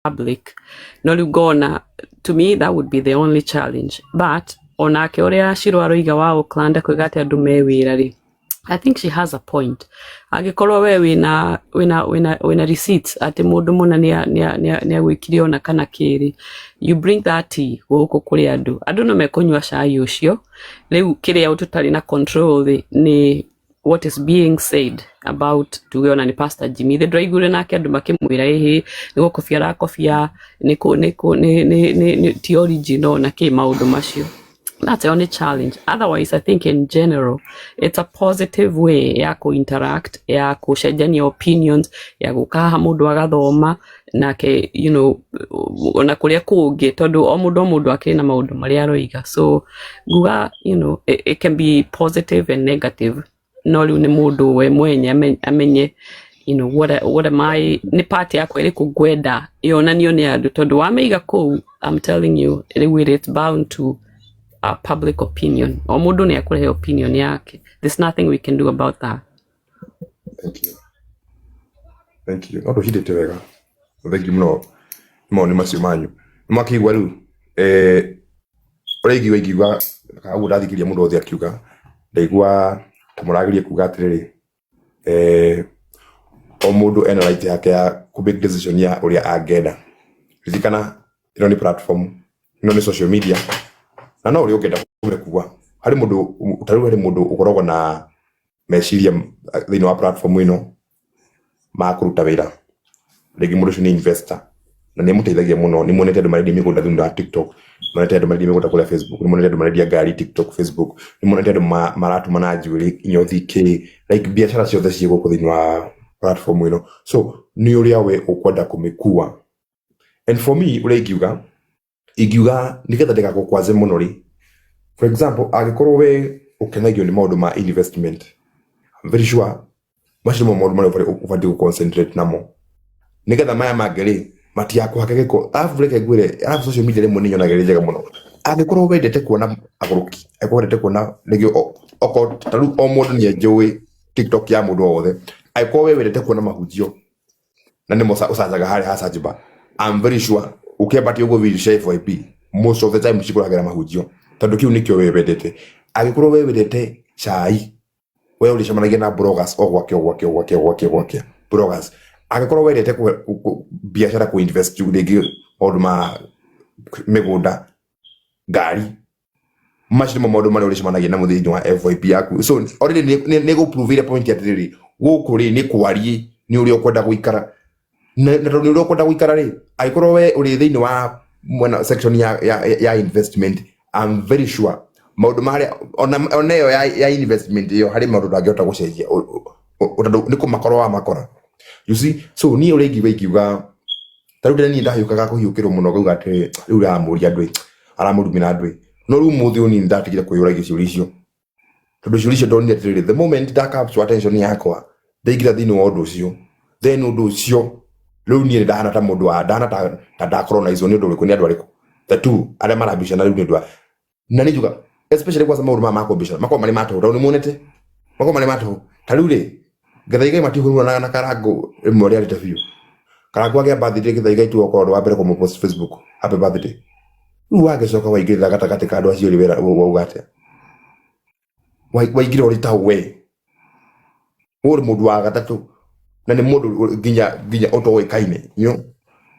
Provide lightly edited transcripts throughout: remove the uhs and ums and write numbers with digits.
public. No Lugona, to me, that would be the only challenge. But onake oria Shirũ aroiga wa Oakland kwiga ati andu me wira ri, I think she has a point. Agikorwo we wina receipts ati mundu muna ni agwikire ona kana kiri, you bring that tea guku kuri andu no mekunywa cai ucio. Riu kiria ututari na control ni what is being said about tugeona ni Pastor Jimmy the draigure nake andu makimwira ehe ni kofia ni ti original na ke maundu macio. That's the only challenge. Otherwise, I think in general, it's a positive way ya interact, ya kushajania opinions, ya gukaha mundu agathoma na ke, you know, ona kuria kuge tondu o mundu akiri na maundu maria aroiga. So guga, you know, it can be positive and negative. No riu ni mundu we mwenye amenye, you know, what am I ni party yako iri kugwenda yonanio ni andu tondu wameiga ku, I'm telling you, it's bound to public opinion. Omudu ni akure opinion yake. There's nothing we can do about that. Thank you. Oto hide tewega. Thank you mno. Ni masimanyu. Mwaki walu. Oregi wegiwa kawu radhikiria mundu othe akiuga. Ndaigua tamuragirie kuga atiriri. Omudu ena right yake ya ku make decision ya uria agenda. Rizikana ino ni platform, ino ni social media. Na no uri ukenda kumekuwa hari mundu utaru hari mundu ukoragwo na meciria thini wa platform ino ma kuruta wira regi mundu ni investor na ni muteithagia muno ni monete andu maridi migunda thini wa TikTok, monete andu maridi migunda kule Facebook, ni monete andu maridi gari TikTok Facebook, ni monete andu maratu manajuri inyothi ke like biashara ciothe ciego ku thini wa platform ino. So ni uri awe ukwenda kumekuwa. And for me uregiuga niketha ndeka gukwaze muno ri. For example, agikorwo we ukenagio ni maundu ma investment, I'm very sure mashimo maundu mari ufandi ku concentrate namo niketha maya mangeri matia kuhakeke ko avreke gwire social media lemwe ninyo nagerejaga muno. Agikorwo we ndete kuona aguruki agikorwo kuona negio oko taru o mundu ni enjoy TikTok ya mundu wothe, agikorwo we ndete kuona mahujio na ni mosa usajaga hari hasajiba. I'm very sure ukebati ugo video share FYP most of the time ushikuragira mahujio tondu kiu nikyo we wendete. Agikorwo we wendete chai, we ulishamanagia na bloggers gwake bloggers. Agikorwo we wendete ku biashara ku invest rigi maundu ma migunda gari mashimo maundu mari ulishamanagia na muthini wa FYP yaku. So already ne go prove ile point ya tiri gukuri ni kwari ni uri okwenda guikara na ni uri okwenda guikara ri. Agikorwo we uri thini wa mwana section ya investment, I'm very sure maundu mari oneyo ya investment yo hari maundu ndagiota gucenjia niko makora. You see, so ni uregi wegiuga tarude ni ndahiukaga kuhiukirwo muno gauga ati riu ramuri andu aramurumina andu no riu muthi uni ndatigire kuyura giciurisio tondu ciurisio ndonire tiriri the moment that capture attention yakwa ndaigira thini wa undu ucio, then undu ucio riu ni ndahana ta mundu wa ndahana ta ndakoronize ni undu uriku ni andu ariku the two aria marabishana riu ni ndwa na nijuga especially kwa sababu mama akobishana mako mali mato ndo nimonete mako mali mato tarure gathaiga matihuru na karago imwe ari tafiyo karago age birthday gathaiga tu okoro wa mbere ko post Facebook happy birthday uwage soka waigirira gatakate kandu acio ribera ugate waigirira uri tawe uri mundu wa gatatu na ni mundu ginya oto wekaine you know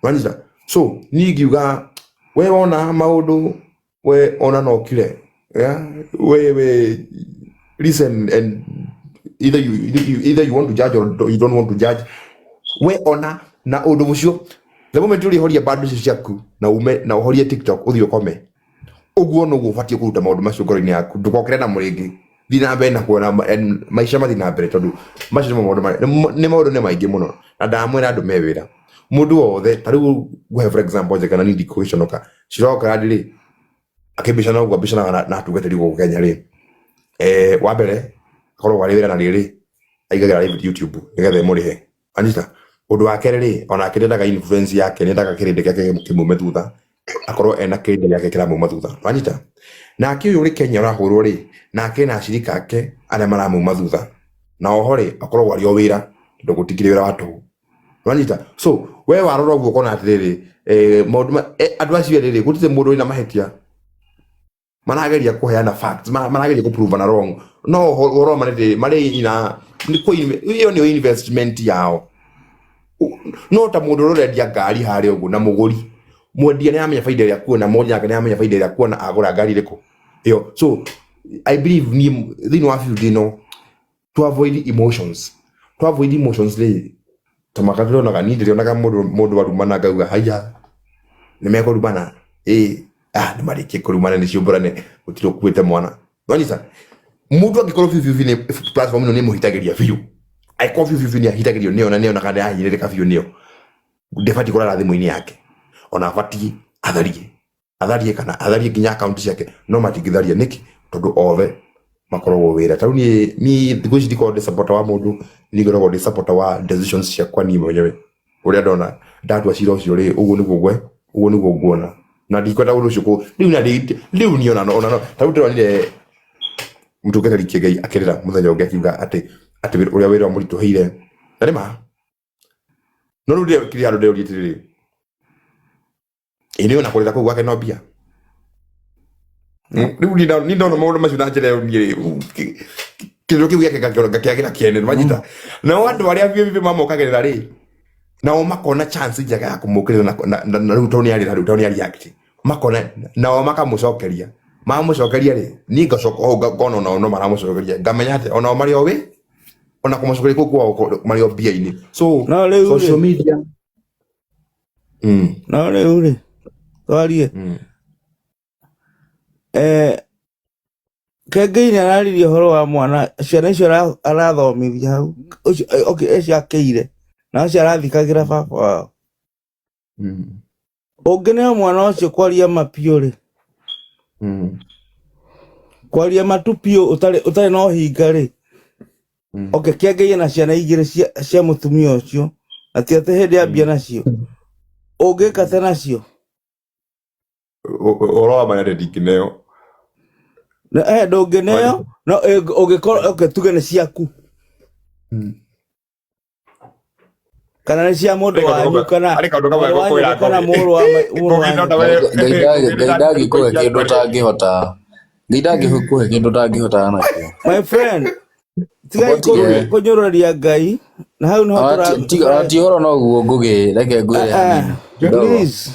wanza. So ni giuga we ona maundu we ona no kile yeah we listen and either you want to judge or you don't want to judge. We ona na undu mucio the moment uri horia bado ciaku na ume na horia TikTok uthio kome uguo no gufatie kuruta maundu macio ngoro-ini yaku ndukokere na muringi thina mbere na kuona maisha mathina mbere tondu macio maundu ni maundu ni maingi muno na ndamwira andu mewira mundu wothe tariu we for example jekana ni question oka ciroka adiri akibishana ugo bishana na tugeteri go Kenya ri wa mbere korwo wari wira na riri aigagira live YouTube nigethe murihe anita undu wa kereri ona akirendaga influence yake nendaga kirinde yake kimume thutha akorwo ena kirinde yake kira mume thutha anita na akiyo uri Kenya rahurwo ri na akina ashirika ake aria maramuuma thutha na oho ri akorwo wari o wira ndugutikire wira watu Wanita. So we warora guo kona atiriri maundu andu acio riri gutire mundu ina mahetia manageria kuheana facts manageria ku prove na wrong no oro mari ina iyo ni investment yao no ta mundu urendia ngari hari ugu na muguri mwendia ni amenya faida ya kuona moja yake ni amenya faida ya kuona agura ngari riko iyo. So I believe ni thino wa field no to avoid emotions le tamakatiro na kanidi ryo naga mundu warumana gauga haya nimeko rumana ni marike kurumana ni ciumburane utiro kuite mwana wanisa mundu angikoro fifi ni platform ni muhitagiria fiu ai ko fifi ni ahitagirio neo na kada ahirire ka fiu neo defati kora thimu-ini yake ona fati atharie kana atharie kinya account yake no matigitharia niki tondu ove makoragwo wira tau ni thigo ici ndiko supporter wa mundu ni ngoragwo ndi supporter wa decisions cia kwa ni mwenyewe uria ndona ndatua cira ucio ri uguo niguo nguona na ndikwenda undu ucio ku riu ni ona tau ndonire mutungata Ngai akirira muthenya ungi akiuga ati uria wira muritu heire na rima no rudia kiri andu ndio ritiri ini ona kurira ku gwake no bia ni ndona maundu macio na njira ni kindo kiu giake gakiagira kiene majita na wandu aria bibi mamokagerera ri nao makona chance njega ya kumukirira na riu toni ari akiti makona nao makamucokeria mamucokeria ri ni ngacoka ngono nao no maramucokeria ngamenya ati ona mari owe ona kumucokeria ku mari obia ini so social media no le twarie Ngai nĩ araririe horo wa mwana ciana icio arathomithia hau okay eci akeire na cio arathikagira baba wao ũngĩneo mwana ũcio kwaria mapio rĩ kwaria matu pio ũtarĩ no hinga rĩ okay kĩangeire na ciana igĩrĩ cia mũtumia ũcio na ti atĩ hĩndĩ ambia nacio ũngĩka atĩa nacio oroa maya ndikineo na ndũngĩneo no ũngĩkorwo okay tuge nĩ ciaku kana nĩ cia mũndũ wanyu kana mũrũ wa Ngai ndangĩkũhe kĩndũ ũtangĩhota nakĩo my friend tiga kũnyũrũria Ngai na hau nĩho ti horo noguo ngũgĩ reke ngwĩre hanini please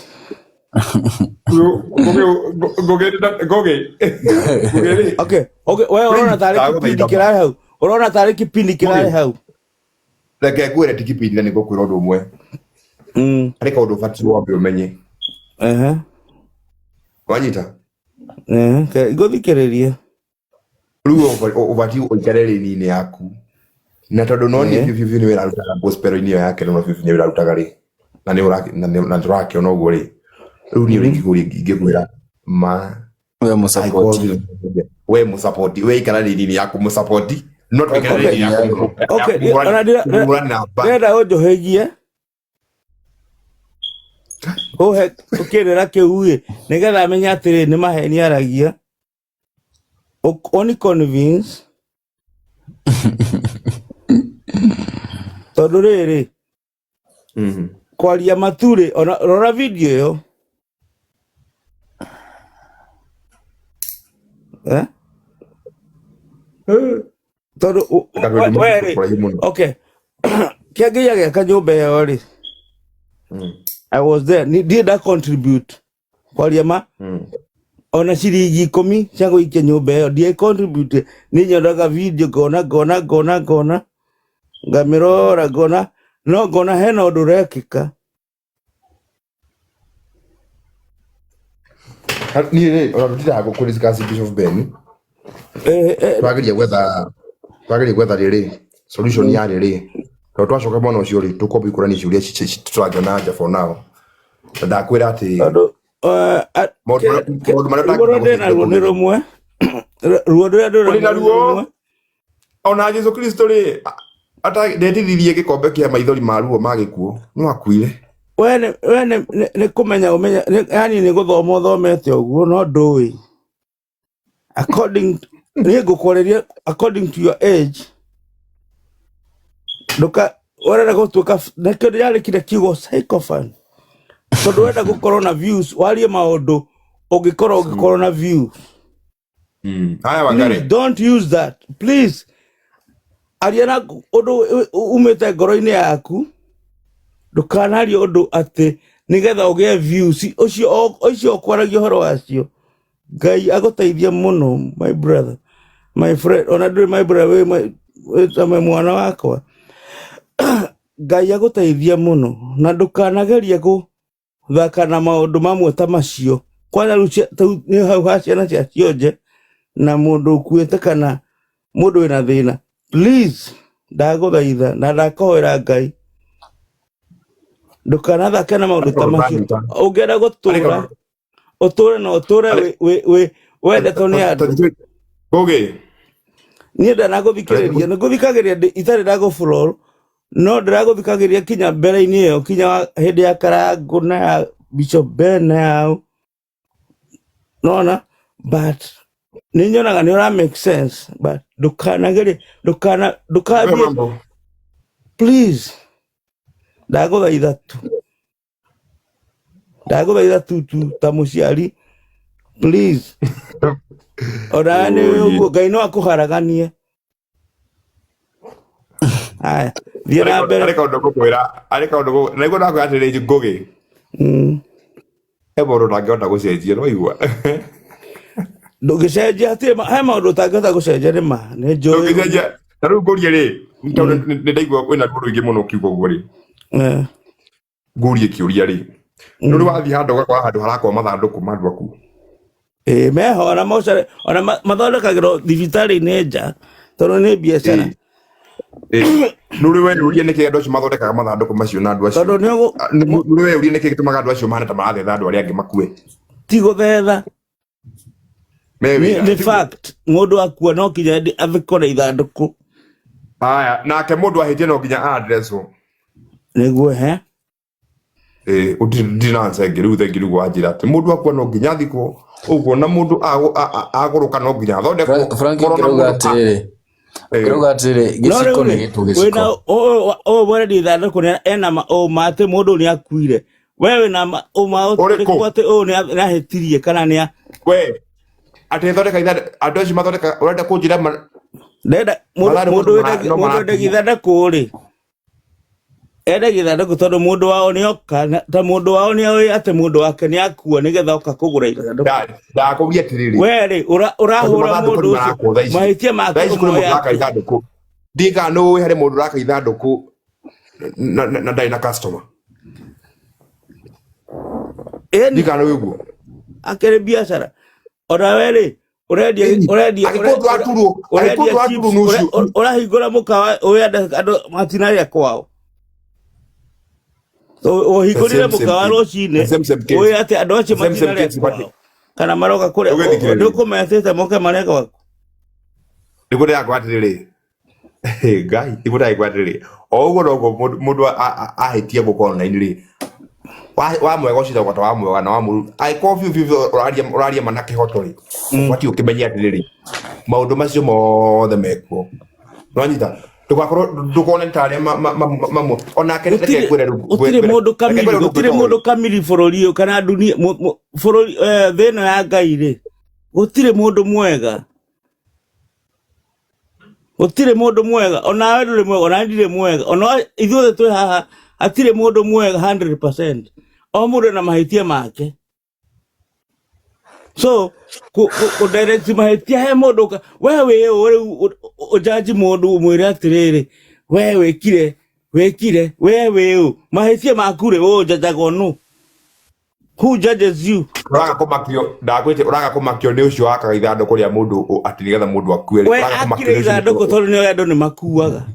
okay wewe unaona tariki kipindi kirare hau reke ngwĩre ti kipindi na nĩngũkwĩra ũndũ ũmwe harĩ kaũndũ ũbatiĩ wambe ũmenye wanyita ngũthikĩrĩria rĩu ũbatiĩ ũikare rĩni-inĩ yaku na tondũ no nĩ biũ nĩ wĩra arutaga gospel-inĩ ĩyo yake no biũ nĩ wĩra arutaga rĩ na tũrakĩona ũguo rĩ rĩu niĩ ingĩkwĩra we mũsapoti we ikara rĩni-inĩ yaku mũsapoti no twĩkare rĩni yaku ndĩrenda ũnjohegie ũhe ũkĩrĩra kĩu ĩ nĩgetha amenye atĩrĩ nĩ maheni aragia ũni convince tondũ rĩrĩ kwaria maturĩ rora video ĩyo tondũ werĩ okay kĩangeia gĩaka nyũmba ĩyo rĩ I was there ndienda contribute kwaria ona ciringi 10 cia gũikia nyũmba ĩyo ndiye contribute nĩ nyonaga video ngona ngamĩrora ngona hena ũndũ ũrekĩka niĩ ona tũtiraga gũkũ-discuss Bishop Ben twagĩria gwetha rĩrĩ solution ya rĩrĩ tondũ twacoka mwena ũcio rĩ tũkombe ikũrani ciũria tũrangĩona nja for now na ndakwĩra atĩ nĩ rũmwe ruo rũrĩa ona Jesũ Kristo rĩ ndetithirie gĩkombe kĩa maithori ma ruo ma gĩkuũ no akuire we nĩ kũmenya yani nĩ gũthoma ũthomete ũguo no ndũĩ according to your age Wenda gutuika na kĩndũ yarĩ kire kiugo psychophone tondũ wenda gũkorwo na views warie maũndũ ũngĩkorwo na views. Haya Wangari, Don't use that please. Ariana ũndũ umĩte ngoro-inĩ yaku, ndũkanarie ũndũ atĩ nigetha ũgĩe views ũcio ũkwaragia ũhoro wacio. Ngai agũteithie mũno my brother, my friend, ona ndũrĩ my brother wĩ mwana wakwa. Ngai agũteithie mũno na ndũkanagerie gũthaka na maũndũ mamwe ta macio. Kwana nĩ hau ha ciana cia cionje na mũndũ ũkuĩte kana mũndũ wĩna thĩna. Please ndagũthaitha na ndakohera Ngai ndũkanathake na maũndũ ta macio. Ũngĩenda gũtũra ũtũre na ũtũre wendetwo nĩ andũ. Ngugi, Niĩ ndanagũthikĩrĩria nĩngũthikagĩrĩria itarĩ ndagũblow, no ndĩragũthikagĩrĩria kinya mbere-inĩ ĩyo kinya hĩndĩ ya Karangũ na ya Bishop Ben na yao nona, but nĩ nyonaga nĩ ũra make sense, but ndũkanagerie ndũkambie please. Ndagũthaitha tu ta mũciari please. Ona nĩ ũguo Ngai no akũharaganie. Haya thiĩ na mbere. arĩ kaũndũ ngũkwĩra naiguo ndakwĩra atĩrĩrĩ Ngugi, he maũndũ ndangĩhota gũcenjia no igua ndũgĩcenjia atĩ he maũndũ ũtangĩhota gũcenjia nĩ ma nĩ njũĩ. ndũngĩcenjia na rĩu ngũrie rĩ, tondũ nĩ ndaigua wĩna andũ aingĩ mũno ũkiuga ũguo rĩ, ngũrie kĩũria rĩ, nĩ wathiĩ handũ ũgakora handũ harakorwo mathandũkũ ma andũ aku? Meho ona mathondekagĩrwo thibitarĩ-inĩ nja tondũ nĩ biacara. Nũrĩ weyũria nĩkĩ andũ acio mathondekaga mathandũkũ macio na andũ acio? Nũrĩ weyũria nĩkĩ gĩtũmaga andũ acio mahana ta marathetha andũ arĩa angĩ makue? Ti gũthetha, nĩ fact. Mũndũ akua no nginya athikwo na ithandũkũ. Haya, nake mũndũ ahĩtie no nginya addresswo nĩguo ndina answer ngĩrĩu thengi rĩu wanjĩra atĩ mũndũ akua no nginya athikwo ũguo na mũndũ agũrũka no nginya athondekwo. Frank kirauga atĩrĩ gĩciko nĩ gĩtũ gĩciko. Ũyũ mwendia ithandũkũ ena ũma atĩ mũndũ nĩ akuire. Wewe na ũma ũrĩkũ atĩ ũyũ nĩ ahĩtirie kana nĩ we atĩ thondeka ithandũkũ andũ acio mathondeka? Ũrenda kũnjĩra ndenda mũndũ endagia ithandũkũ rĩ, endagia ithandũkũ tondũ mũndũ wao nĩ oka ta mũndũ wao nĩ oĩ atĩ mũndũ wake nĩ akua nĩgetha oka kũgũra ithandũkũ. Ndakũria atĩrĩrĩ, we rĩ ũrahũra mũndũ ũcio mahĩtia make ithandũkũ. Ndiga no harĩ mũndũ ũraka ithandũkũ na ndarĩ na customer. Ndiga no ũguo akĩrĩ biacara. Ona we rĩ ũrahingũra mũkawa ũyenda andũ matinarĩa kwao. Ũhingũrire mũkawa rũcinĩ ũĩ atĩ andũ acio matinarĩa kwao kana maroka kũrĩa ndũkũmetĩte moke marĩa gwaku. Nĩguo ndĩrakwa atĩrĩrĩ Ngai, nĩguo ndĩrakwa atĩrĩrĩ o ũguo noguo mũndũ ahĩtia gũkorwo-inĩ rĩ, wa mwega ũcita gwata wa mwega na wa mũru angĩkorwo biũ ũraria mana kĩhoto rĩ, ũbatiĩ ũkĩmenye atĩrĩrĩ maũndũ macio mothe mekuo nwanyita ndũkone ta arĩa mamwe onake gũtirĩ mũndũ kamiri bũrũri ũyũ kana dunia bũrũri thĩ ĩno ya Ngai rĩ, gũtirĩ mũndũ mwega, gũtirĩ mũndũ mwega. Onawe ndũrĩ mwega, ona ndirĩ mwega, ona ithuothe twĩ haha hatirĩ mũndũ mwega 100%. O mũndũ na mahĩtia make. So direct mahĩtia he mũndũ wewe rĩu ũjaji mũndũ ũmwĩre atĩrĩrĩ we wĩkire wewe mahĩtia maku rĩ ũjajagwo nũ? Who judges you? Ũraga kũmakio ndakwĩte ũraga kũmakio nĩ ũcio wakaga ithandũkũ rĩa mũndũ atĩ nĩgetha mũndũ akue rĩ. We akire ithandũkũ tondũ nĩ andũ nĩ makuaga.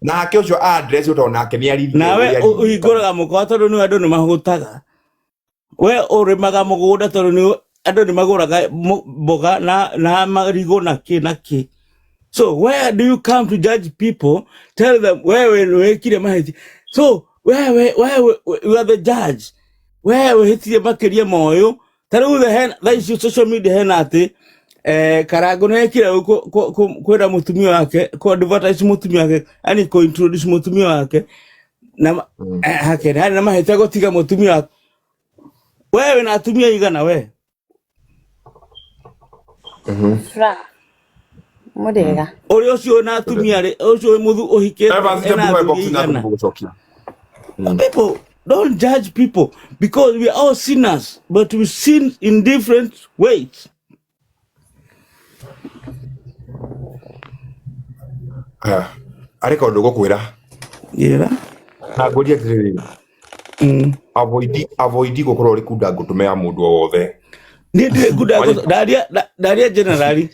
Nake ũcio address ũtao nake nĩ arithi. Nawe ũhingũraga mũkawa tondũ nĩ andũ nĩ mahũtaga. We ũrĩmaga mũgũnda tondũ andũ nĩ magũraga mboga na marigũ na kĩ. So where do you come to judge people? Tell them wewe wĩkire mahĩtia. So wewe you are the judge. Wewe hĩtire makĩria moyo. Ta rĩu thaa ici social media hena atĩ Karango nekira kwenda mutumia wake ko advertise mutumia wake ani ko introduce mutumia wake na hake na maheta gotiga mutumia wake wewe na atumia igana we Fra modega ori ocio na atumia ri ocio muthu ohike na people don't judge people because we are all sinners but we sin in different ways. Areka undu gukwira Gira na ngoria tiriri avoid gukorwo ri kunda ngutumea mundu wothe ni ndi kunda daria generally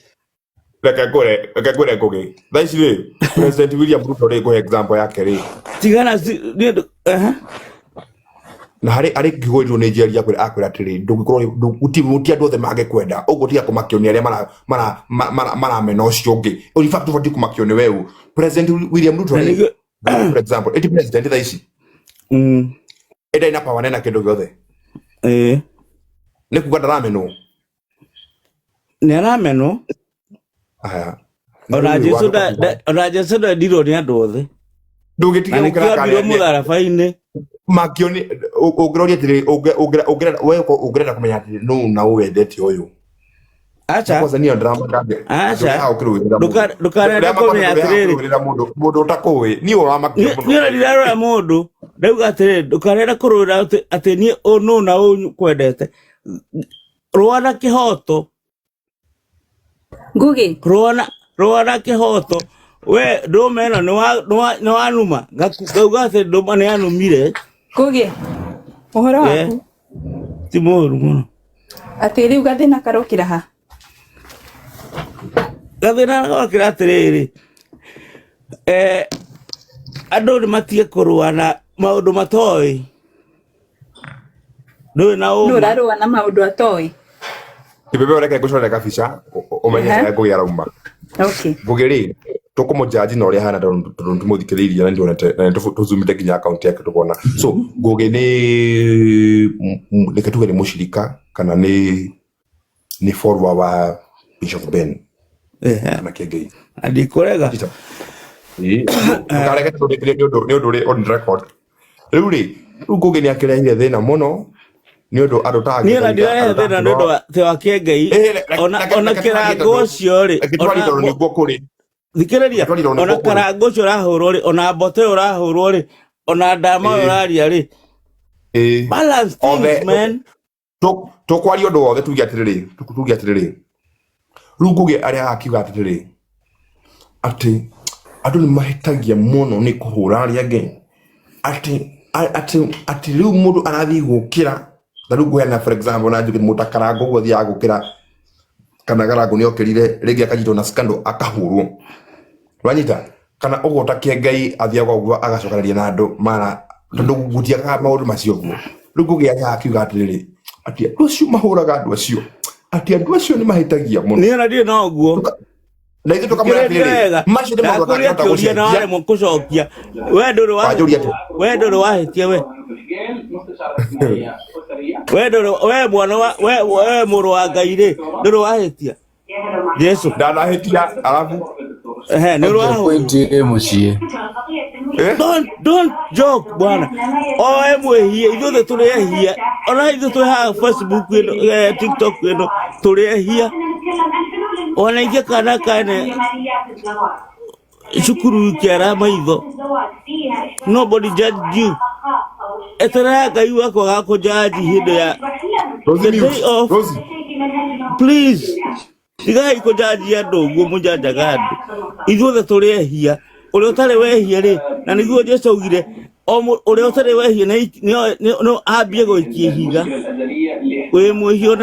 reke ngore ngugi thaici ri President William Ruto ri go example yake ri tigana ni na hari ngigwirirwo ni njeria akwira atiri ndungikorwo muti andu othe mage kwenda uguo tiga kumakio ni aria mara mena ucio ungi in fact ufati kumakio ni wewe President William Ruto for example eti president thaici eda ina power nena kindu giothe ni kuga ndarameno ni arameno aya ona Jesu da ndiro ni andu othe ndungitiga ukira kare mutharabaini makioni ugiroria atiri ugerera kumenya atiri no na uwendete uyu acha kwanza niyo drama kabe acha dukarenda kumenya atiri mundu utakui ni uramakio ni ndirarora mundu ndauga atiri dukarenda kurura ati ni no na uyu kwendete ruana kihoto Ngugi ruana kihoto we domena no anuma ngauga ati doma ne anumire Ngugi uhoro waku ti moru muno ati riu gathina karukira ha gathina karukira atiriri andu ni matie kuruana maundu matoi no na o no raruana maundu atoi ibebe oreka gucora kabica umenye ngo yarauma okay bugeri tukumo jaji no ria hana tumuthikiriria na ndionete na tuzumite ginya account yake tubona so ngoge ni leketuge ni mushirika kana ni follower wa Bishop Ben na Kegei adikorega kareka ni undu on record riuri ngoge ni akirehire thina muno ni undu andu ta ni na ndire thina ni undu wa Kegei ona kirango cio ri ona ni gwo kuri thikiriria ona karango ucio urahurwo ri ona mbote urahurwo ri ona ndama uraria ri balance things man to kwari undu wothe tugi atiriri runguge aria akiuga atiriri ati andu ni mahitagia muno ni kuhura aria nge ati riu mundu arathi gukira runguge na for example na njuge mutakarango gwothi ya gukira kana karango ni okirire rigi akajito na scandal akahurwo wanyita kana ugota Kegei athiaga uguo agacokanĩria na andu mara tondu gutiaga maundu macio guo runguge aria akiuga atiriri ati andu acio mahuraga andu acio ati andu acio ni mahitagia muno ni na ndire na uguo na ithu tukamwira atiriri macio ni maundu akuriya kuria na wale mukucokia we nduru wahitie we mwana we muru wa Ngai ri nduru wahitia Yesu ndanahitia alafu ni point mucie don't joke bwana mwehie ithuothe turehia ona ithu twi ha Facebook ino TikTok ino turehia ona inge kana kane shukuru kiara maitho nobody judge you etera Ngai wako gako judge hindo ya the day of please igai ko judge ya dogo mujanja gadu ithuothe turehia uria utare wehia ri na niguo Jesu ugire uria utare wehia no ambie goikie higa we muhio